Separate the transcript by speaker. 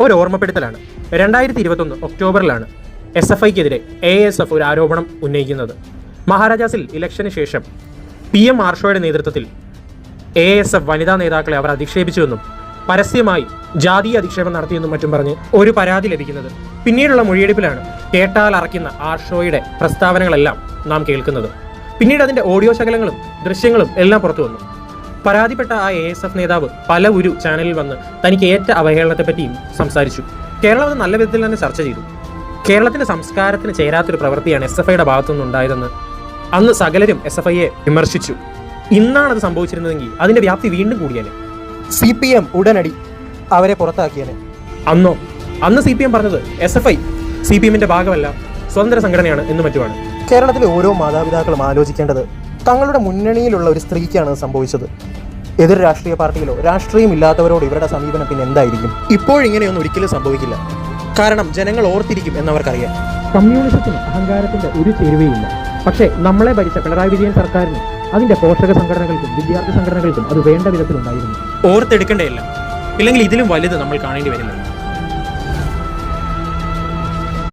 Speaker 1: ഒരു ഓർമ്മപ്പെടുത്തലാണ്. 2021 ഒക്ടോബറിലാണ് SFIക്കെതിരെ ASF ഒരു ആരോപണം ഉന്നയിക്കുന്നത്. മഹാരാജാസിൽ ഇലക്ഷന് ശേഷം PM ആർഷോയുടെ നേതൃത്വത്തിൽ ASF വനിതാ നേതാക്കളെ അവർ അധിക്ഷേപിച്ചുവെന്നും പരസ്യമായി ജാതീയ അധിക്ഷേപം നടത്തിയെന്നും മറ്റും പറഞ്ഞ് ഒരു പരാതി ലഭിക്കുന്നത്. പിന്നീടുള്ള മൊഴിയെടുപ്പിലാണ് കേട്ടാൽ അറയ്ക്കുന്ന ആർഷോയുടെ പ്രസ്താവനകളെല്ലാം നാം കേൾക്കുന്നത്. പിന്നീട് അതിൻ്റെ ഓഡിയോ ശകലങ്ങളും ദൃശ്യങ്ങളും എല്ലാം പുറത്തു വന്നു. പരാതിപ്പെട്ട ആ ASF നേതാവ് പല ഒരു ചാനലിൽ വന്ന് തനിക്ക് ഏറ്റ അവഹേളനത്തെപ്പറ്റിയും സംസാരിച്ചു. കേരളം അത് നല്ല വിധത്തിൽ തന്നെ ചർച്ച ചെയ്തു. കേരളത്തിൻ്റെ സംസ്കാരത്തിന് ചേരാത്തൊരു പ്രവൃത്തിയാണ് SFIയുടെ ഭാഗത്തുനിന്നുണ്ടായതെന്ന് അന്ന് സകലരും SFIയെ വിമർശിച്ചു. ഇന്നാണത് സംഭവിച്ചിരുന്നതെങ്കിൽ അതിൻ്റെ വ്യാപ്തി വീണ്ടും കൂടിയേനെ. CPM ഉടനടി അവരെ പുറത്താക്കിയേനെ. അന്ന് CPM പറഞ്ഞത് SFI CPMന്റെ ഭാഗമല്ല, സ്വതന്ത്ര സംഘടനയാണ് എന്നു മറ്റുമാണ്.
Speaker 2: കേരളത്തിലെ ഓരോ മാതാപിതാക്കളും ആലോചിക്കേണ്ടത് തങ്ങളുടെ മുന്നണിയിലുള്ള ഒരു സ്ത്രീക്കാണ് സംഭവിച്ചത്. എതിർ രാഷ്ട്രീയ പാർട്ടിയിലോ രാഷ്ട്രീയം ഇല്ലാത്തവരോട് ഇവരുടെ സമീപനം പിന്നെ എന്തായിരിക്കും? ഇപ്പോഴിങ്ങനെയൊന്നും ഒരിക്കലും സംഭവിക്കില്ല. കാരണം ജനങ്ങൾ ഓർത്തിരിക്കും എന്നവർക്കറിയാം.
Speaker 1: കമ്മ്യൂണിസത്തിന് അഹങ്കാരത്തിന്റെ ഒരു ചേരുവയില്ല. പക്ഷേ നമ്മളെ ഭരിച്ച പിണറായി വിജയൻ സർക്കാരിന് അതിന്റെ പോഷക സംഘടനകൾക്കും വിദ്യാർത്ഥി സംഘടനകൾക്കും അത് വേണ്ട വിധത്തിലുണ്ടായിരുന്നു. ഓർത്തെടുക്കേണ്ടതല്ല, ഇല്ലെങ്കിൽ ഇതിലും വലുത് നമ്മൾ കാണേണ്ടി വരില്ല.